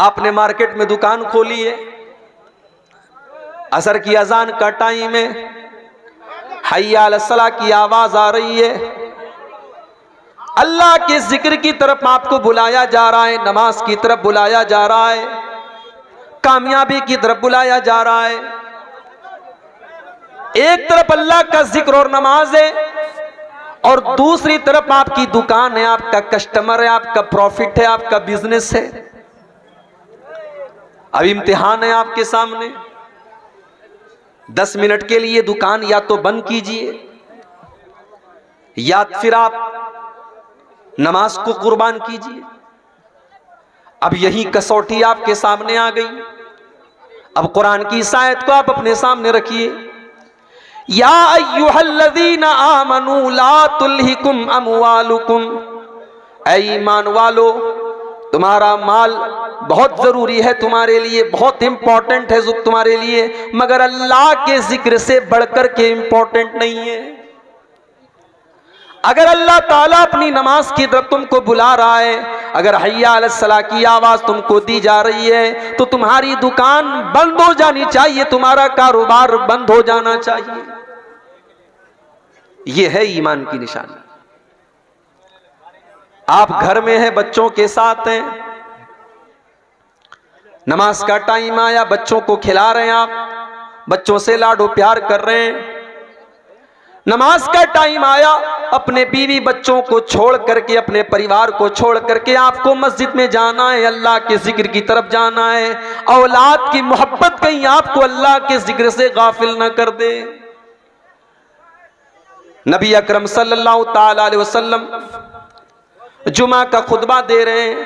आपने मार्केट में दुकान खोली है, असर की अजान का टाइम है, हय्या अलस सलाह की आवाज आ रही है, अल्लाह के जिक्र की तरफ आपको बुलाया जा रहा है, नमाज की तरफ बुलाया जा रहा है, कामयाबी की तरफ बुलाया जा रहा है। एक तरफ अल्लाह का जिक्र और नमाज है और दूसरी तरफ आपकी दुकान है, आपका कस्टमर है, आपका प्रॉफिट है, आपका बिजनेस है। अब इम्तिहान है आपके सामने, 10 मिनट के लिए दुकान या तो बंद कीजिए या फिर आप नमाज को कुर्बान कीजिए। अब यही कसौटी आपके सामने आ गई। अब कुरान की इस आयत को आप अपने सामने रखिए, या अय्युहल्लज़ीना आमनू ला तुल्हिकुम अमवालुकुम, ऐ ईमान वालो तुम्हारा माल बहुत जरूरी है, तुम्हारे लिए बहुत इंपॉर्टेंट है तुम्हारे लिए, मगर अल्लाह के जिक्र से बढ़कर के इंपॉर्टेंट नहीं है। अगर अल्लाह ताला अपनी नमाज की तरफ तुमको बुला रहा है, अगर हय्या अलस सलाह की आवाज तुमको दी जा रही है, तो तुम्हारी दुकान बंद हो जानी चाहिए, तुम्हारा कारोबार बंद हो जाना चाहिए। यह है ईमान की निशानी। आप घर में हैं, बच्चों के साथ हैं, नमाज का टाइम आया, बच्चों को खिला रहे हैं, आप बच्चों से लाडो प्यार कर रहे हैं। नमाज का टाइम आया, अपने बीवी बच्चों को छोड़ करके, अपने परिवार को छोड़ करके आपको मस्जिद में जाना है, अल्लाह के जिक्र की तरफ जाना है। औलाद की मोहब्बत कहीं आपको अल्लाह के जिक्र से गाफिल न कर दे। नबी अकरम सल्लल्लाहु ताला अलैहि वसल्लम जुमा का खुतबा दे रहे हैं,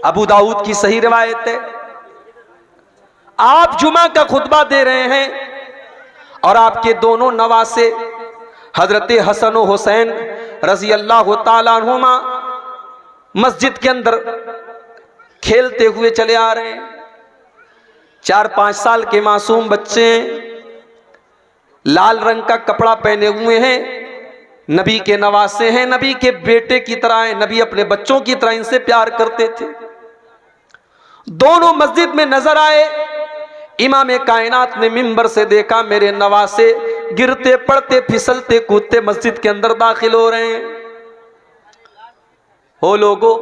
अबू दाऊद की सही रिवायत है। आप जुमा का खुतबा दे रहे हैं और आपके दोनों नवासे हजरत हसन और हुसैन रजी अल्लाह ताला अन्हुमा मस्जिद के अंदर खेलते हुए चले आ रहे हैं। 4-5 साल के मासूम बच्चे हैं, लाल रंग का कपड़ा पहने हुए हैं, नबी के नवासे हैं, नबी के बेटे की तरह हैं, नबी अपने बच्चों की तरह इनसे प्यार करते थे। दोनों मस्जिद में नजर आए। इमाम कायनात ने मिंबर से देखा, मेरे नवासे गिरते पड़ते फिसलते कूदते मस्जिद के अंदर दाखिल हो रहे हैं। हो लोगो,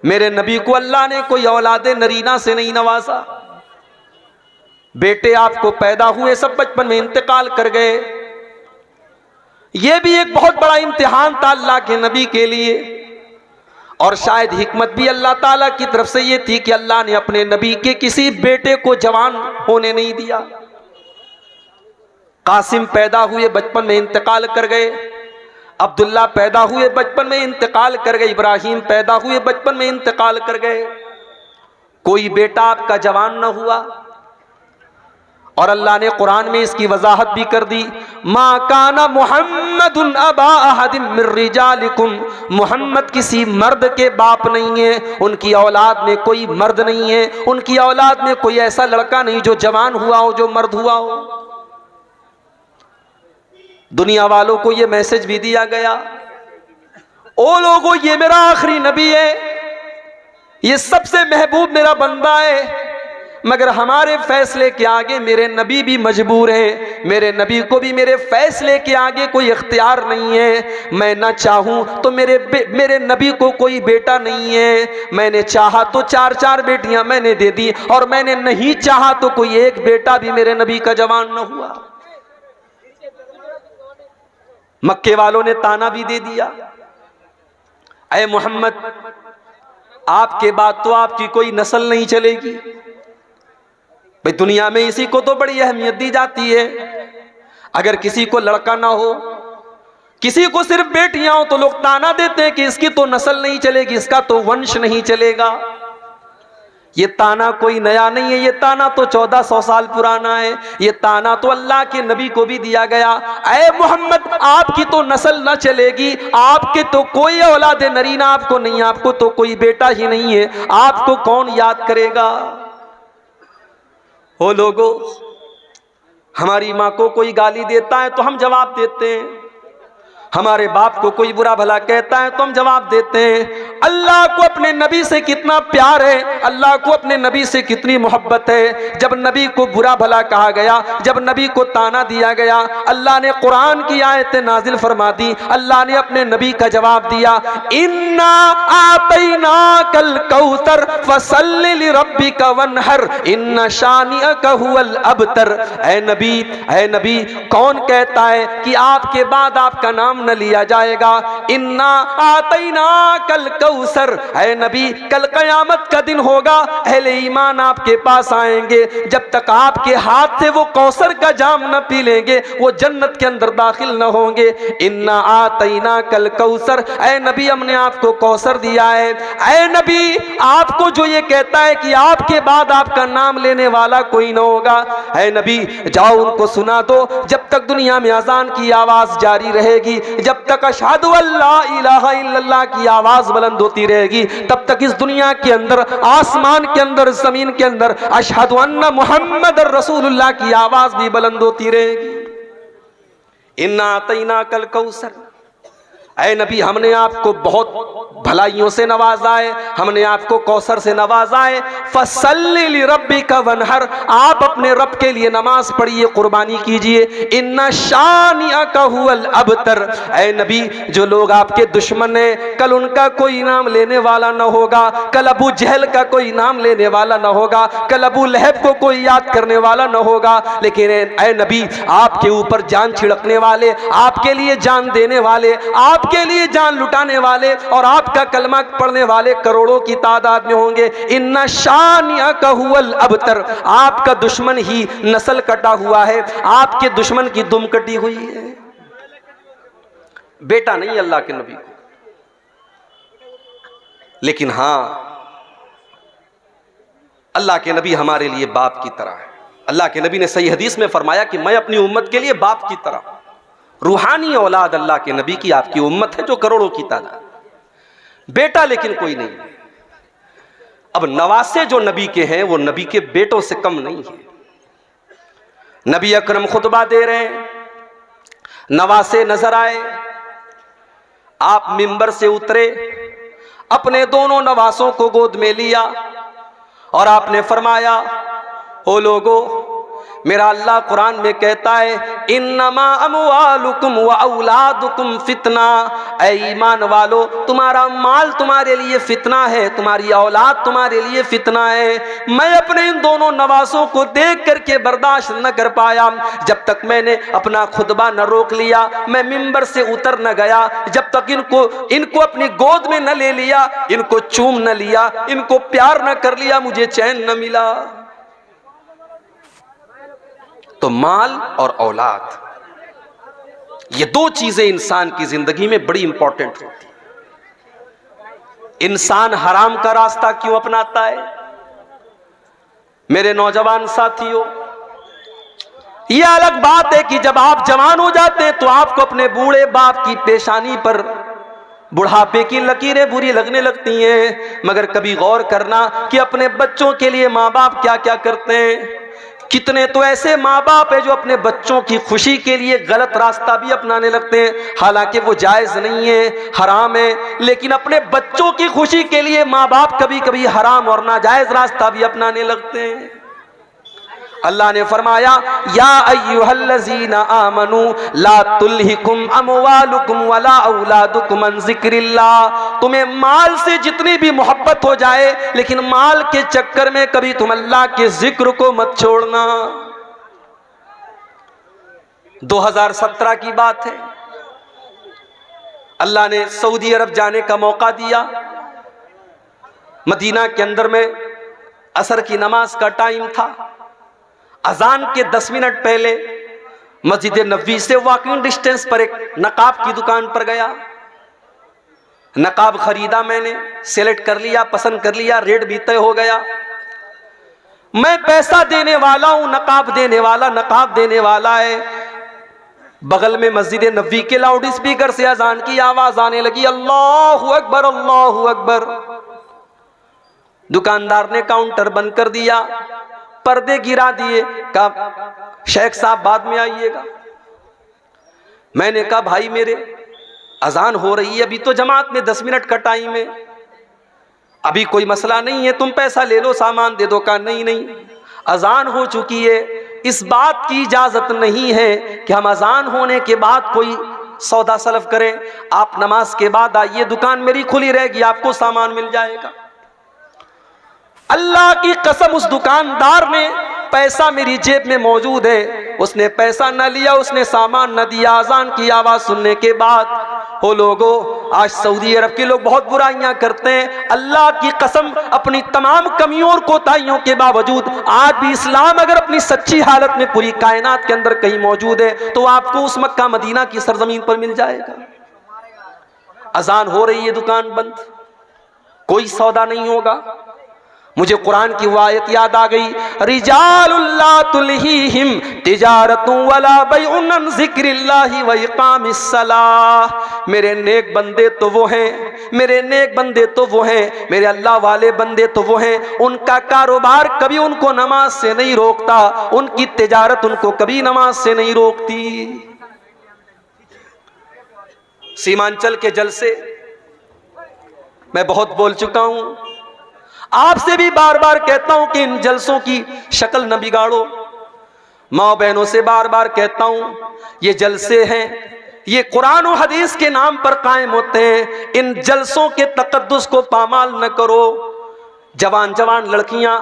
मेरे नबी को अल्लाह ने कोई औलादे नरीना से नहीं नवाजा। बेटे आपको पैदा हुए, सब बचपन में इंतकाल कर गए। यह भी एक बहुत बड़ा इम्तिहान था अल्लाह के नबी के लिए, और शायद हिकमत भी अल्लाह ताला की तरफ से यह थी कि अल्लाह ने अपने नबी के किसी बेटे को जवान होने नहीं दिया। कासिम पैदा हुए, बचपन में इंतकाल कर गए। अब्दुल्ला पैदा हुए, बचपन में इंतकाल कर गए। इब्राहिम पैदा हुए, बचपन में इंतकाल कर गए। कोई बेटा आपका जवान न हुआ। और अल्लाह ने कुरान में इसकी वजाहत भी कर दी, मा काना मुहम्मदुन अबा अहदिम मिर रिजालिकुम, मुहम्मद किसी मर्द के बाप नहीं है, उनकी औलाद में कोई मर्द नहीं है, उनकी औलाद में कोई ऐसा लड़का नहीं जो जवान हुआ हो, जो मर्द हुआ हो। दुनिया वालों को यह मैसेज भी दिया गया, ओ लोगों, ये मेरा आखिरी नबी है, ये सबसे महबूब मेरा बंदा है, मगर हमारे फैसले के आगे मेरे नबी भी मजबूर हैं, मेरे नबी को भी मेरे फैसले के आगे कोई इख्तियार नहीं है। मैं ना चाहूं तो मेरे नबी को कोई बेटा नहीं है, मैंने चाहा तो 4-4 बेटियां मैंने दे दी, और मैंने नहीं चाहा तो कोई एक बेटा भी मेरे नबी का जवान न हुआ। मक्के वालों ने ताना भी दे दिया, ऐ मोहम्मद, आपके बाद तो आपकी कोई नस्ल नहीं चलेगी। भाई दुनिया में इसी को तो बड़ी अहमियत दी जाती है। अगर किसी को लड़का ना हो, किसी को सिर्फ बेटियां हो, तो लोग ताना देते हैं कि इसकी तो नस्ल नहीं चलेगी, इसका तो वंश नहीं चलेगा। ये ताना कोई नया नहीं है, ये ताना तो 1400 साल पुराना है। ये ताना तो अल्लाह के नबी को भी दिया गया, ऐ मोहम्मद, आपकी तो नस्ल न चलेगी, आपके तो कोई औलाद नरीना आपको नहीं, आपको तो कोई बेटा ही नहीं है, आपको कौन याद करेगा। हो लोगो, हमारी माँ को कोई गाली देता है तो हम जवाब देते हैं, हमारे बाप को कोई बुरा भला कहता है तो हम जवाब देते हैं। अल्लाह को अपने नबी से कितना प्यार है, अल्लाह को अपने नबी से कितनी मोहब्बत है। जब नबी को बुरा भला कहा गया, जब नबी को ताना दिया गया, अल्लाह ने कुरान की आयतें नाजिल फरमा दी। अल्लाह ने अपने नबी का जवाब दिया, इन्ना आतैनाकल कौसर फसल्लि लिरब्बिका वन्हर इन्ना शानिअका हुवल अबतर। ऐ नबी, कौन कहता है कि आपके बाद आपका नाम न लिया जाएगा? इन्ना आतैना कल कौसर, ऐ नबी कल कयामत का दिन होगा, अहले ईमान आपके पास आएंगे, जब तक आपके हाथ से वो कौसर का जाम न पी लेंगे वो जन्नत के अंदर दाखिल न होंगे। इन्ना आतैना कल कौसर, ऐ नबी हमने आपको कौसर दिया है। ऐ नबी, आपको जो ये कहता है कि आपके बाद आपका नाम लेने वाला कोई न होगा, ऐ नबी जाओ उनको सुना दो, जब तक दुनिया में अजान की आवाज जारी रहेगी, जब तक अशहदु अल्ला इलाहा इल्लल्लाह की आवाज बुलंद होती रहेगी, तब तक इस दुनिया के अंदर, आसमान के अंदर, जमीन के अंदर अशहदु अन्ना मुहम्मदुर रसूलुल्लाह की आवाज भी बुलंद होती रहेगी। इन्ना आतैना कल कौसर, ऐ नबी हमने आपको बहुत भलाइयों से नवाजा है, हमने आपको कौसर से नवाजा है। फसल्लि लिरब्बिका वन्हर, आप अपने रब के लिए नमाज पढ़िए, कुर्बानी कीजिए। इन्ना शानिअका हुवल अबतर, ऐ नबी जो लोग आपके दुश्मन हैं, कल उनका कोई नाम लेने वाला न होगा, कल अबू जहल का कोई नाम लेने वाला न होगा, कल अबू लहब को कोई याद करने वाला न होगा, लेकिन ऐ नबी आपके ऊपर जान छिड़कने वाले, आपके लिए जान देने वाले, आपके लिए जान लुटाने वाले और आपका कलमा पढ़ने वाले करोड़ों की तादाद में होंगे। इन्ना शानिअका हुवल अबतर, आपका दुश्मन ही नस्ल कटा हुआ है, आपके दुश्मन की दुम कटी हुई है। बेटा नहीं अल्लाह के नबी को, लेकिन हां अल्लाह के नबी हमारे लिए बाप की तरह है। अल्लाह के नबी ने सही हदीस में फरमाया कि मैं अपनी उम्मत के लिए बाप की तरह, रूहानी औलाद अल्लाह के नबी की आपकी उम्मत है जो करोड़ों की तादाद, बेटा लेकिन कोई नहीं। अब नवासे जो नबी के हैं वो नबी के बेटों से कम नहीं है। नबी अकरम खुतबा दे रहे हैं, नवासे नजर आए, आप मिंबर से उतरे, अपने दोनों नवासों को गोद में लिया और आपने फरमाया, ओ लोगो, मेरा अल्लाह कुरान में कहता है इन्नमा अमवालुकुम व औलादुकुम फितना, ऐ ईमान वालो तुम्हारा माल तुम्हारे लिए फितना है, तुम्हारी औलाद तुम्हारे लिए फितना है। मैं अपने इन दोनों नवासों को देख करके बर्दाश्त न कर पाया, जब तक मैंने अपना खुतबा न रोक लिया, मैं मिंबर से उतर न गया, जब तक इनको अपनी गोद में न ले लिया, इनको चूम न लिया, इनको प्यार न कर लिया, मुझे चैन न मिला। तो माल और औलाद, ये दो चीजें इंसान की जिंदगी में बड़ी इंपॉर्टेंट होती। इंसान हराम का रास्ता क्यों अपनाता है? मेरे नौजवान साथियों, यह अलग बात है कि जब आप जवान हो जाते हैं तो आपको अपने बूढ़े बाप की पेशानी पर बुढ़ापे की लकीरें बुरी लगने लगती हैं, मगर कभी गौर करना कि अपने बच्चों के लिए माँ बाप क्या क्या करते हैं। कितने तो ऐसे माँ बाप है जो अपने बच्चों की खुशी के लिए गलत रास्ता भी अपनाने लगते हैं, हालांकि वो जायज नहीं है, हराम है, लेकिन अपने बच्चों की खुशी के लिए माँ बाप कभी कभी हराम और नाजायज रास्ता भी अपनाने लगते हैं। अल्लाह ने फरमाया, या अय्युहल्लज़ीना आमनू ला तुल्हिकुम अमवालुकुम वला औलादुकुम अन ज़िक्रिल्लाह, तुम्हें माल से जितनी भी मोहब्बत हो जाए, लेकिन माल के चक्कर में कभी तुम अल्लाह के जिक्र को मत छोड़ना। 2017 की बात है, अल्लाह ने सऊदी अरब जाने का मौका दिया। मदीना के अंदर में असर की नमाज का टाइम था, अजान के 10 मिनट पहले मस्जिद नबवी से वॉकिंग डिस्टेंस पर एक नकाब की दुकान पर गया। नकाब खरीदा, मैंने सेलेक्ट कर लिया, पसंद कर लिया, रेट भी तय हो गया। मैं पैसा देने वाला हूं, नकाब देने वाला है। बगल में मस्जिद नबवी के लाउड स्पीकर से अजान की आवाज आने लगी, अल्लाहु अकबर अल्लाहु अकबर। दुकानदार ने काउंटर बंद कर दिया, पर्दे गिरा दिए, कहा शेख साहब बाद में आइएगा। मैंने कहा भाई मेरे अजान हो रही है, अभी तो जमात में 10 मिनट का टाइम है, अभी कोई मसला नहीं है, तुम पैसा ले लो, सामान दे दो। कहा नहीं नहीं, अजान हो चुकी है, इस बात की इजाजत नहीं है कि हम अजान होने के बाद कोई सौदा सलफ करें। आप नमाज के बाद आइए, दुकान मेरी खुली रहेगी, आपको सामान मिल जाएगा। अल्लाह की कसम, उस दुकानदार ने, पैसा मेरी जेब में मौजूद है, उसने पैसा न लिया, उसने सामान न दिया। अजान की आवाज सुनने के बाद, हो लोगों, आज सऊदी अरब के लोग बहुत बुराइयां करते हैं। अल्लाह की कसम, अपनी तमाम कमियों और कोताहियों के बावजूद आज भी इस्लाम अगर अपनी सच्ची हालत में पूरी कायनात के अंदर कहीं मौजूद है तो आपको उस मक्का मदीना की सरजमीन पर मिल जाएगा। अजान हो रही है, दुकान बंद, कोई सौदा नहीं होगा। मुझे कुरान की वो आयत याद आ गई, रिजालुल्ला तुलहीहिम तिजारतुन वला बैउन अन ज़िक्रिल्लाहि व इक़ामिस सलाह। मेरे नेक बंदे तो वो हैं, मेरे नेक बंदे तो वो हैं, मेरे अल्लाह वाले बंदे तो वो हैं, उनका कारोबार कभी उनको नमाज से नहीं रोकता, उनकी तिजारत उनको कभी नमाज से नहीं रोकती। सीमांचल के जलसे मैं बहुत बोल चुका हूं, आपसे भी बार बार कहता हूं कि इन जलसों की शक्ल न बिगाड़ो। माँ बहनों से बार बार कहता हूं, ये जलसे हैं, ये कुरान और हदीस के नाम पर कायम होते हैं, इन जलसों के तकद्दुस को पामाल न करो। जवान जवान लड़कियां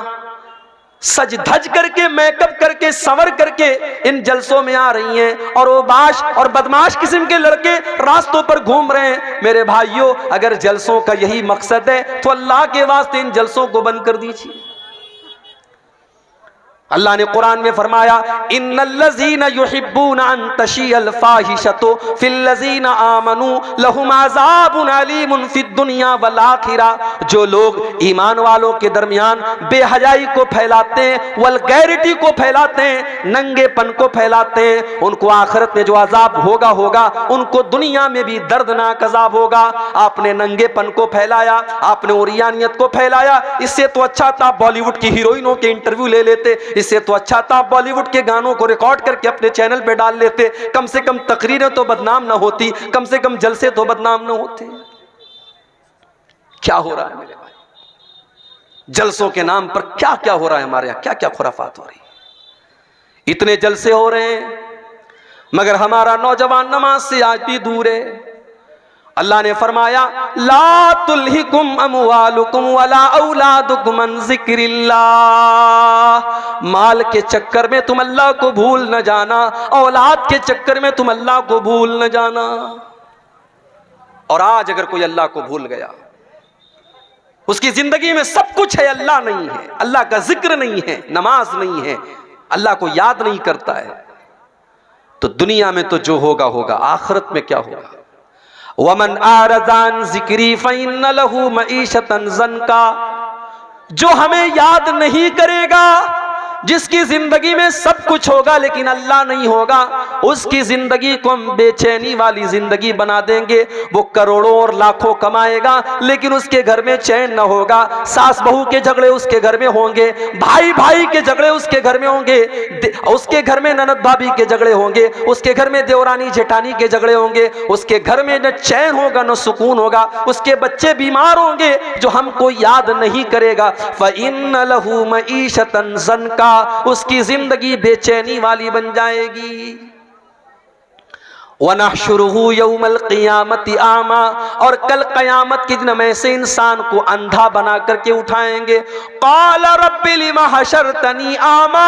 सज धज करके, मेकअप करके, संवर करके इन जलसों में आ रही हैं, और वो बाश और बदमाश किस्म के लड़के रास्तों पर घूम रहे हैं। मेरे भाइयों, अगर जलसों का यही मकसद है तो अल्लाह के वास्ते इन जलसों को बंद कर दीजिए। अल्लाह ने कुरान में फरमाया, इन्नल्लज़ीना युहिब्बूना अन तशियल फाहिशतु फिल्लज़ीना आमनू लहुम अज़ाबुन अलीमुन फिद दुनिया वल आखिरा। जो लोग ईमान वालों के दरमियान बेहयाई को फैलाते हैं, वल्गैरिटी को फैलाते हैं, नंगेपन को फैलाते हैं, उनको आखिरत में जो अजाब होगा होगा, उनको दुनिया में भी दर्दनाक अजाब होगा। आपने नंगेपन को फैलाया, आपने उरियानियत को फैलाया, इससे तो अच्छा था बॉलीवुड की हीरोइनों के इंटरव्यू ले लेते, इससे तो अच्छा था बॉलीवुड के गानों को रिकॉर्ड करके अपने चैनल पे डाल लेते, कम से कम तकरीरें तो बदनाम ना होती, कम से कम जलसे तो बदनाम ना होते। क्या हो रहा है मेरे भाई, जलसों के नाम पर क्या क्या हो रहा है हमारे यहां, क्या क्या खुराफात हो रही है। इतने जलसे हो रहे हैं मगर हमारा नौजवान नमाज से आज भी दूर है। अल्लाह ने फरमाया, ला तुल्हिकुम अमवालुकुम वला औलादुकुम अन ज़िक्रिल्लाह। माल के चक्कर में तुम अल्लाह को भूल न जाना, औलाद के चक्कर में तुम अल्लाह को भूल न जाना। और आज अगर कोई अल्लाह को भूल गया, उसकी जिंदगी में सब कुछ है, अल्लाह नहीं है, अल्लाह का जिक्र नहीं है, नमाज नहीं है, अल्लाह को याद नहीं करता है, तो दुनिया में तो जो होगा होगा, आखिरत में क्या होगा। वमन आरज़ान ज़िक्री फ़इन्न लहू मईशतन ज़न्का। जो हमें याद नहीं करेगा, जिसकी जिंदगी में सब कुछ होगा लेकिन अल्लाह नहीं होगा, उसकी जिंदगी को हम बेचैनी वाली जिंदगी बना देंगे। वो करोड़ों और लाखों कमाएगा लेकिन उसके घर में चैन न होगा। सास बहू के झगड़े उसके घर में होंगे, भाई भाई के झगड़े उसके घर में होंगे, उसके घर में ननद भाभी के झगड़े होंगे, उसके घर में देवरानी जेठानी के झगड़े होंगे, उसके घर में न चैन होगा न सुकून होगा, उसके बच्चे बीमार होंगे जो हमको याद नहीं करेगा। फ़इन्न लहू मईशतन ज़न्का, उसकी जिंदगी बेचैनी वाली बन जाएगी। वनहशुरुहु यौमल क़ियामति आमा, और कल क़यामत के दिन हम ऐसे इंसान को अंधा बना करके उठाएंगे। क़ाल रब्बि लिमा हशरतनी आमा,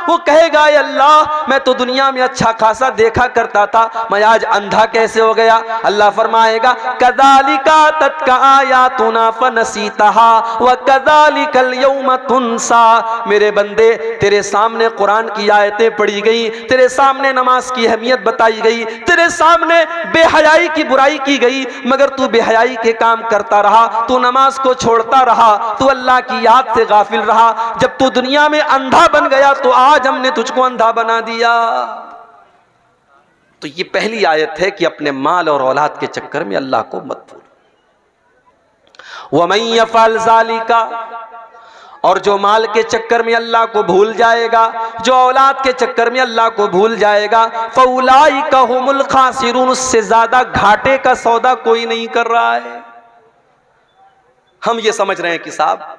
वो कहेगा अल्लाह मैं तो दुनिया में अच्छा खासा देखा करता था, मैं आज अंधा कैसे हो गया। अल्लाह फरमाएगा कज़ालिका तत्का आयातुना फनसीतहा व कज़ालिकल यौम तुनसा। मेरे बंदे, तेरे सामने कुरान की आयतें पढ़ी गई, तेरे सामने नमाज की अहमियत बताई गई, तेरे सामने बेहयाई की बुराई की गई, मगर तू बेहयाई के काम करता रहा, तू नमाज को छोड़ता रहा, तू अल्लाह की याद से गाफिल रहा। जब तू दुनिया में अंधा बन गया तो आज हमने तुझको अंधा बना दिया। तो ये पहली आयत है कि अपने माल और औलाद के चक्कर में अल्लाह को मत भूलो। वमन यफ़अल ज़ालिका, और जो माल के चक्कर में अल्लाह को भूल जाएगा, जो औलाद के चक्कर में अल्लाह को भूल जाएगा, फउलाइका हुमुल खासिरून, उससे ज्यादा घाटे का सौदा कोई नहीं कर रहा है। हम ये समझ रहे हैं कि साहब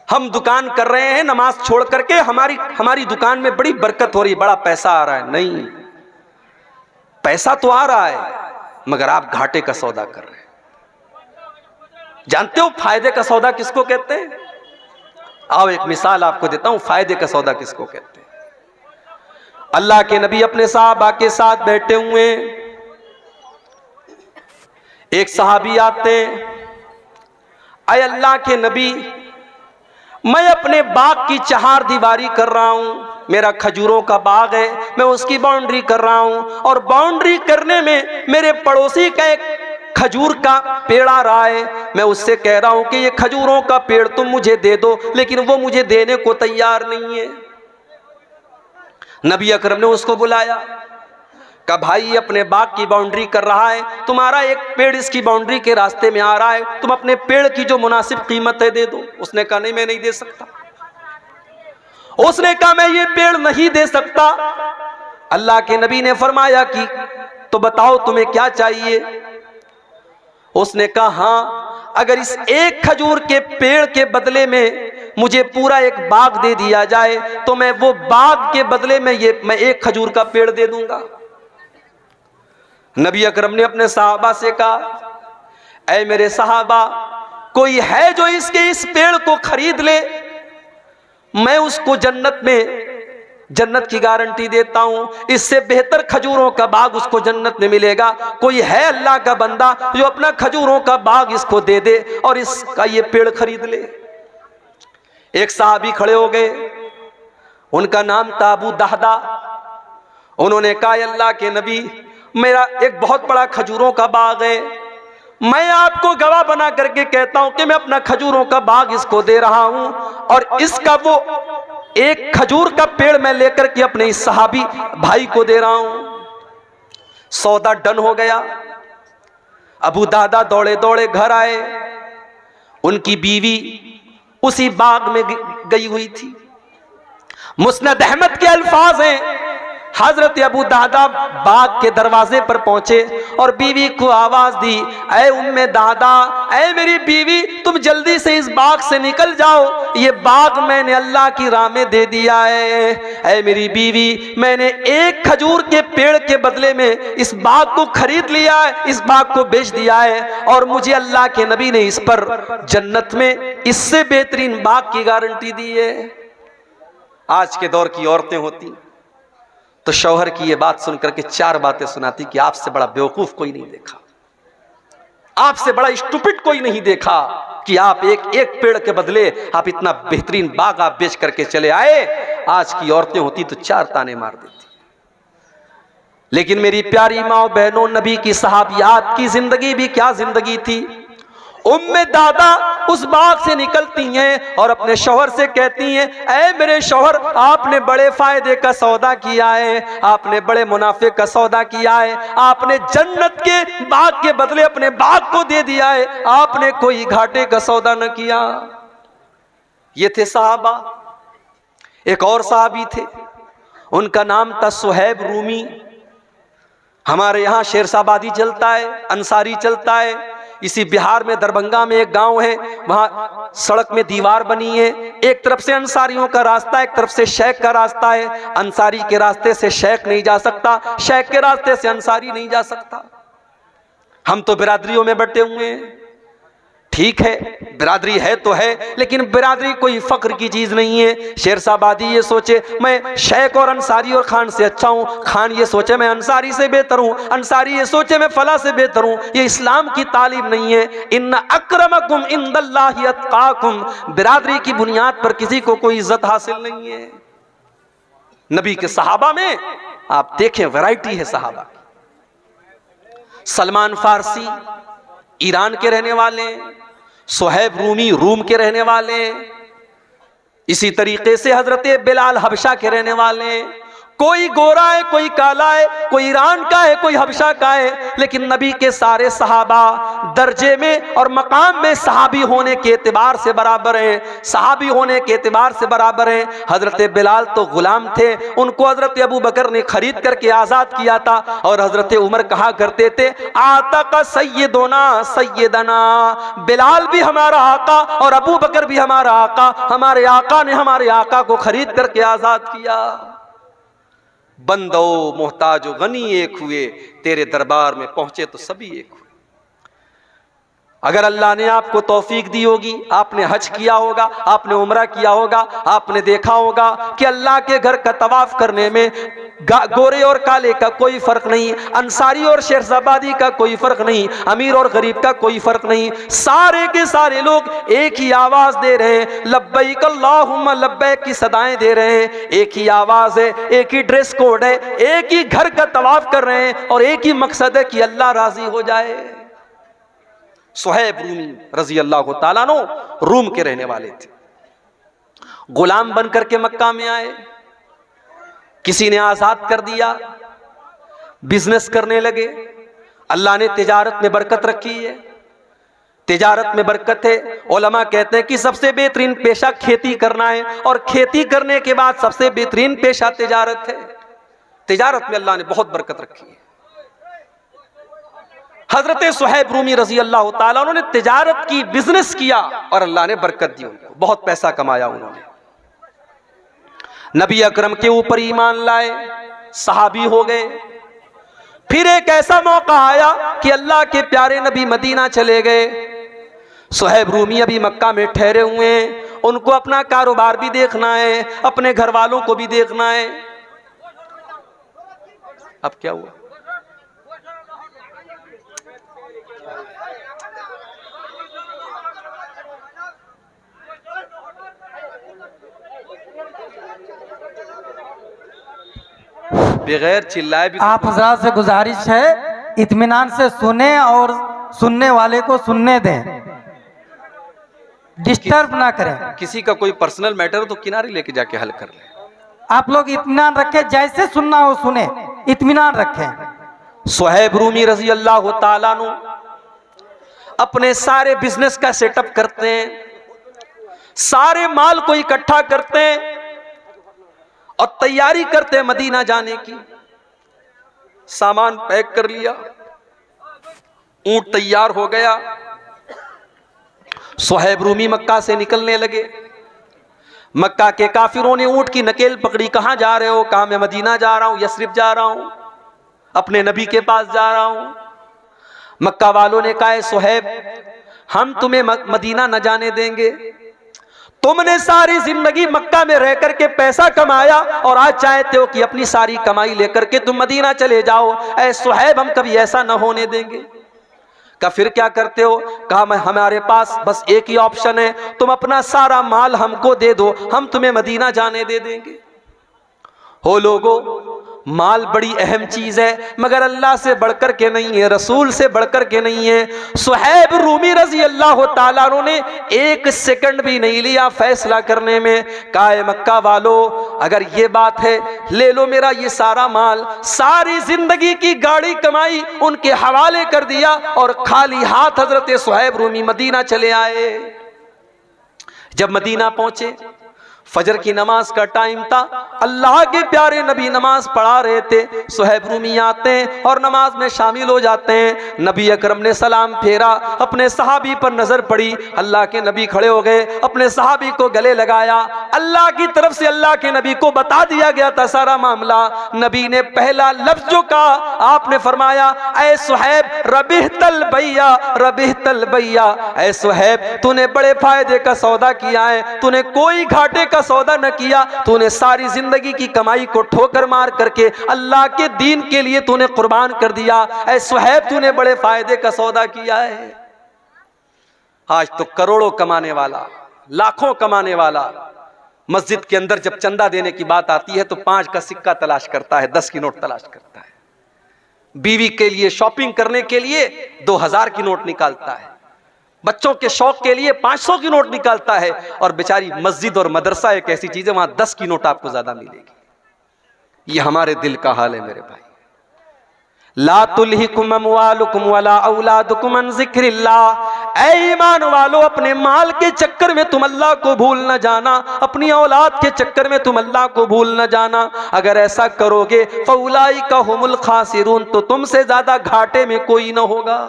हम दुकान कर रहे हैं नमाज छोड़ करके, हमारी दुकान में बड़ी बरकत हो रही, बड़ा पैसा आ रहा है। नहीं, पैसा तो आ रहा है मगर आप घाटे का सौदा कर रहे हैं। जानते हो फायदे का सौदा किसको कहते हैं? आओ एक मिसाल आपको देता हूं, फायदे का सौदा किसको कहते हैं। अल्लाह के नबी अपने सहाबा के साथ बैठे हुए, एक सहाबी आते, अय अल्लाह के नबी, मैं अपने बाग की चहार दीवारी कर रहा हूं, मेरा खजूरों का बाग है, मैं उसकी बाउंड्री कर रहा हूं, और बाउंड्री करने में मेरे पड़ोसी का एक खजूर का पेड़ आ रहा है, मैं उससे कह रहा हूं कि ये खजूरों का पेड़ तुम मुझे दे दो, लेकिन वो मुझे देने को तैयार नहीं है। नबी अकरम ने उसको बुलाया, कहा भाई अपने बाग की बाउंड्री कर रहा है, तुम्हारा एक पेड़ इसकी बाउंड्री के रास्ते में आ रहा है, तुम अपने पेड़ की जो मुनासिब कीमत है दे दो। उसने कहा नहीं, मैं नहीं दे सकता। उसने कहा मैं ये पेड़ नहीं दे सकता। अल्लाह के नबी ने फरमाया कि तो बताओ तुम्हें क्या चाहिए। उसने कहा हाँ, अगर इस एक खजूर के पेड़ के बदले में मुझे पूरा एक बाग दे दिया जाए तो मैं वो बाग के बदले में मैं एक खजूर का पेड़ दे दूंगा। नबी अकरम ने अपने सहाबा से कहा, ऐ मेरे सहाबा, कोई है जो इस पेड़ को खरीद ले, मैं उसको जन्नत की गारंटी देता हूं, इससे बेहतर खजूरों का बाग उसको जन्नत में मिलेगा। कोई है अल्लाह का बंदा जो अपना खजूरों का बाग इसको दे दे और इसका ये पेड़ खरीद ले। एक साहबी खड़े हो गए, उनका नाम था अबू दहदा। उन्होंने कहा अल्लाह के नबी, मेरा एक बहुत बड़ा खजूरों का बाग है, मैं आपको गवाह बना करके कहता हूं कि मैं अपना खजूरों का बाग इसको दे रहा हूं, और इसका वो एक खजूर का पेड़ मैं लेकर के अपने इस सहाबी भाई को दे रहा हूं। सौदा डन हो गया। अबू दादा दौड़े दौड़े घर आए, उनकी बीवी उसी बाग में गई हुई थी। मुस्नद अहमद के अल्फाज हैं, हजरत अबू दादा बाग के दरवाजे पर पहुंचे और बीवी को आवाज दी, ऐ उम्मे दादा, ऐ मेरी बीवी, तुम जल्दी से इस बाग से निकल जाओ, ये बाग मैंने अल्लाह की राह में दे दिया है। ऐ मेरी बीवी, मैंने एक खजूर के पेड़ के बदले में इस बाग को खरीद लिया है, इस बाग को बेच दिया है, और मुझे अल्लाह के नबी ने इस पर जन्नत में इससे बेहतरीन बाग की गारंटी दी है। आज के दौर की औरतें होती तो शौहर की ये बात सुनकर के चार बातें सुनाती कि आपसे बड़ा बेवकूफ कोई नहीं देखा, आपसे बड़ा स्टूपिड कोई नहीं देखा कि आप एक पेड़ के बदले आप इतना बेहतरीन बाग आप बेच करके चले आए। आज की औरतें होती तो चार ताने मार देती। लेकिन मेरी प्यारी माँ बहनों, नबी की सहाबियात की जिंदगी भी क्या जिंदगी थी। उम्मे दादा उस बाग से निकलती हैं और अपने शौहर से कहती हैं, ऐ मेरे शौहर, आपने बड़े फायदे का सौदा किया है, आपने बड़े मुनाफे का सौदा किया है, आपने जन्नत के बाग के बदले अपने बाग को दे दिया है, आपने कोई घाटे का सौदा न किया। ये थे सहाबा। एक और सहाबी थे, उनका नाम था सुहैब रूमी। हमारे यहाँ शेरशाबादी चलता है, अंसारी चलता है। इसी बिहार में दरभंगा में एक गांव है, वहां सड़क में दीवार बनी है, एक तरफ से अंसारियों का रास्ता, एक तरफ से शेख का रास्ता है। अंसारी के रास्ते से शेख नहीं जा सकता, शेख के रास्ते से अंसारी नहीं जा सकता। हम तो बिरादरियों में बटे हुए हैं, ठीक है, बिरादरी है तो है, लेकिन बिरादरी कोई फख्र की चीज नहीं है। शेरशाबादी ये सोचे मैं शेख और अंसारी और खान से अच्छा हूं, खान ये सोचे मैं अंसारी से बेहतर हूं, अंसारी ये सोचे मैं फला से बेहतर हूं, ये इस्लाम की तालीम नहीं है। इन्ना अक्रमकुम इंदल्लाहि अत्काकुम, बिरादरी की बुनियाद पर किसी को कोई इज्जत हासिल नहीं है। नबी के सहाबा में आप देखें वैरायटी है सहाबा। सलमान फारसी ईरान के रहने वाले, सुहैब रूमी रूम के रहने वाले, इसी तरीके से हजरत बिलाल हबशा के रहने वाले, कोई गोरा है, कोई काला है, कोई ईरान का है, कोई हबशा का है, लेकिन नबी के सारे सहाबा दर्जे में और मकाम में सहाबी होने के एतबार से बराबर हैं, सहाबी होने के एतबार से बराबर हैं। हजरत बिलाल तो गुलाम थे, उनको हजरत अबू बकर ने खरीद करके आजाद किया था, और हजरत उमर कहा करते थे आका सैयदोना सैयदना, बिलाल भी हमारा आका और अबू बकर भी हमारा आका, हमारे आका ने हमारे आका को खरीद करके आजाद किया। बंदो मोहताजो गनी एक हुए, तेरे दरबार में पहुंचे तो सभी एक हुए। अगर अल्लाह ने आपको तौफीक दी होगी, आपने हज किया होगा, आपने उम्रा किया होगा, आपने देखा होगा कि अल्लाह के घर का तवाफ करने में गोरे और काले का कोई फर्क नहीं, अंसारी और शेरजाबादी का कोई फर्क नहीं, अमीर और गरीब का कोई फर्क नहीं, सारे के सारे लोग एक ही आवाज दे रहे हैं, लब्बैक अल्लाहुम्मा लब्बैक की सदाएं दे रहे हैं। एक ही आवाज है, एक ही ड्रेस कोड है, एक ही घर का तवाफ कर रहे हैं, और एक ही मकसद है कि अल्लाह राजी हो जाए। सुहैब रूमी रजी अल्लाह ताला अन्हु रूम के रहने वाले थे, गुलाम बनकर के मक्का में आए, किसी ने आजाद कर दिया, बिजनेस करने लगे। अल्लाह ने तिजारत में बरकत रखी है, तिजारत में बरकत है। उलमा कहते हैं कि सबसे बेहतरीन पेशा खेती करना है, और खेती करने के बाद सबसे बेहतरीन पेशा तिजारत है। तिजारत में अल्लाह ने बहुत बरकत रखी है। हजरत सुहैब रूमी रजी अल्लाह ताला उन्होंने तिजारत की, बिजनेस किया, और अल्लाह ने बरकत दी उनको, बहुत पैसा कमाया उन्होंने। नबी अकरम के ऊपर ईमान लाए, सहाबी हो गए। फिर एक ऐसा मौका आया कि अल्लाह के प्यारे नबी मदीना चले गए। सुहैब रूमी अभी मक्का में ठहरे हुए हैं, उनको अपना कारोबार भी देखना है, अपने घर वालों को भी देखना है। अब क्या हुआ? बगैर चिल्लाए भी आप हजरात से गुजारिश है, इत्मीनान से सुने और सुनने वाले को सुनने दें, डिस्टर्ब ना करें। किसी का कोई पर्सनल मैटर तो किनारे लेके जाके हल कर ले। आप लोग इत्मीनान रखें, जैसे सुनना हो सुने, इत्मीनान रखें। सुहैब रूमी रजी अल्लाह ताला अन्हु अपने सारे बिजनेस का सेटअप करते हैं, सारे माल को इकट्ठा करते हैं और तैयारी करते हैं मदीना जाने की। सामान पैक कर लिया, ऊंट तैयार हो गया, सुहैब रूमी मक्का से निकलने लगे। मक्का के काफिरों ने ऊंट की नकेल पकड़ी, कहां जा रहे हो? कहा मैं मदीना जा रहा हूं, यस्रिब जा रहा हूं, अपने नबी के पास जा रहा हूं। मक्का वालों ने कहा सुहैब हम तुम्हें मदीना न जाने देंगे, तुमने सारी जिंदगी मक्का में रह करके पैसा कमाया और आज चाहते हो कि अपनी सारी कमाई लेकर के तुम मदीना चले जाओ। ऐ सुहैब हम कभी ऐसा न होने देंगे। कहा फिर क्या करते हो? कहा मैं हमारे पास बस एक ही ऑप्शन है, तुम अपना सारा माल हमको दे दो, हम तुम्हें मदीना जाने दे देंगे। हो लोगो, माल बड़ी अहम चीज है, मगर अल्लाह से बढ़कर के नहीं है, रसूल से बढ़कर के नहीं है। सुहैब रूमी रजी अल्लाह ताला अन्हु ने एक सेकंड भी नहीं लिया फैसला करने में। कहा मक्का वालों, अगर ये बात है ले लो मेरा ये सारा माल, सारी जिंदगी की गाड़ी कमाई उनके हवाले कर दिया, और खाली हाथ हजरत सुहैब रूमी मदीना चले आए। जब मदीना पहुंचे, फजर की नमाज का टाइम था, अल्लाह के प्यारे नबी नमाज पढ़ा रहे थे। सुहैब रूमी आते हैं और नमाज में शामिल हो जाते हैं। नबी अकरम ने सलाम फेरा, अपने सहाबी पर नजर पड़ी, अल्लाह के नबी खड़े हो गए, अपने सहाबी को गले लगाया। अल्लाह की तरफ से अल्लाह के नबी को बता दिया गया था सारा मामला। नबी ने पहला लफ्ज जो कहा, आपने फरमाया ऐ सुहैब रबिहतल भैया, रबिहतल भैया, ऐ सुहैब तूने बड़े फायदे का सौदा किया है, तूने कोई घाटे का सौदा न किया, तूने सारी जिंदगी की कमाई को ठोकर मार करके अल्लाह के दीन के लिए तूने कुर्बान कर दिया। ऐ सुहैब तूने बड़े फायदे का सौदा किया है। आज तो करोड़ों कमाने वाला, लाखों कमाने वाला, मस्जिद के अंदर जब चंदा देने की बात आती है तो 5 का सिक्का तलाश करता है, 10 की नोट तलाश करता है। बीवी के लिए शॉपिंग करने के लिए 2000 की नोट निकालता है, बच्चों के शौक के लिए 500 की नोट निकालता है, और बेचारी मस्जिद और मदरसा एक ऐसी चीज है वहां 10 की नोट आपको ज्यादा मिलेगी। ये हमारे दिल का हाल है मेरे भाई। ला तुल्हिकुम अमवालुकुम वला औलादुकुम अन ज़िक्रिल्लाह। ऐ ईमान वालो, अपने माल के चक्कर में तुम अल्लाह को भूल न जाना, अपनी औलाद के चक्कर में तुम अल्लाह को भूल न जाना। अगर ऐसा करोगे फउलाइका हुमुल खासिरून, तो तुमसे ज्यादा घाटे में कोई न होगा।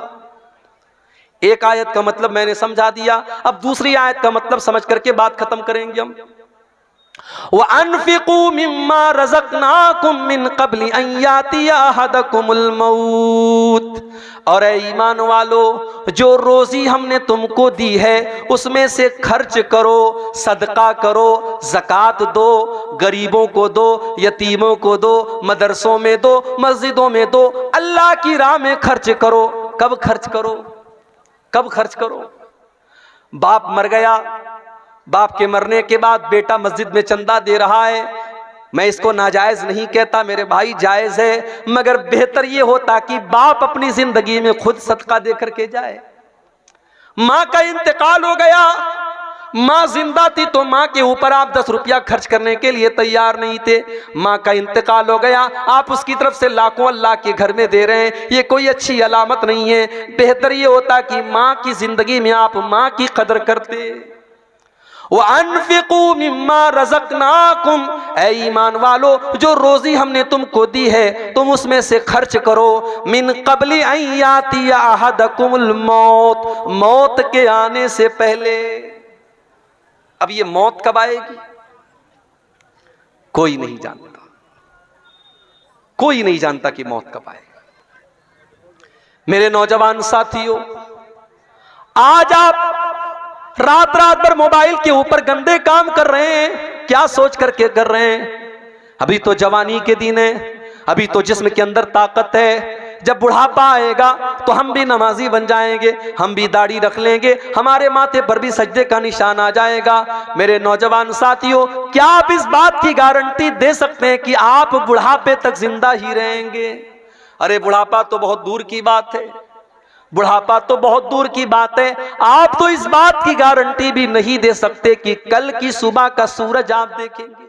एक आयत का मतलब मैंने समझा दिया, अब दूसरी आयत का मतलब समझ करके बात खत्म करेंगे हम। व अनफिकू मिम्मा रज़क़नाकुम मिन क़ब्लि अन यातिया अहदकुमुल मौत। और ऐ ईमान वालो, जो रोजी हमने तुमको दी है उसमें से खर्च करो, सदका करो, ज़कात दो, गरीबों को दो, यतीमों को दो, मदरसों में दो, मस्जिदों में दो, अल्लाह की राह में खर्च करो। कब खर्च करो? कब खर्च करो? बाप मर गया, बाप के मरने के बाद बेटा मस्जिद में चंदा दे रहा है, मैं इसको नाजायज नहीं कहता मेरे भाई, जायज है, मगर बेहतर ये होता कि बाप अपनी जिंदगी में खुद सदका दे करके जाए। माँ का इंतकाल हो गया, माँ जिंदा थी तो माँ के ऊपर आप 10 रुपया खर्च करने के लिए तैयार नहीं थे। माँ का इंतकाल हो गया, आप उसकी तरफ से लाखों अल्लाह के घर में दे रहे हैं, ये कोई अच्छी अलामत नहीं है। बेहतर ये होता कि माँ की जिंदगी में आप माँ की कदर करते। व अनफिकू मिम्मा रज़क़नाकुम, ऐ ईमान वालो, जो रोजी हमने तुमको दी है तुम उसमें से खर्च करो। मिन क़ब्लि अन यातिया अहदकुमुल मौत, मौत के आने से पहले। अब ये मौत कब आएगी कोई नहीं जानता, कोई नहीं जानता कि मौत कब आएगी। मेरे नौजवान साथियों, आज आप रात रात भर मोबाइल के ऊपर गंदे काम कर रहे हैं, क्या सोच करके कर रहे हैं? अभी तो जवानी के दिन है, अभी तो जिस्म के अंदर ताकत है, जब बुढ़ापा आएगा तो हम भी नमाजी बन जाएंगे, हम भी दाढ़ी रख लेंगे, हमारे माथे पर भी सजदे का निशान आ जाएगा। मेरे नौजवान साथियों, क्या आप इस बात की गारंटी दे सकते हैं कि आप बुढ़ापे तक जिंदा ही रहेंगे? अरे बुढ़ापा तो बहुत दूर की बात है, बुढ़ापा तो बहुत दूर की बात है। आप तो इस बात की गारंटी भी नहीं दे सकते कि कल की सुबह का सूरज आप देखेंगे।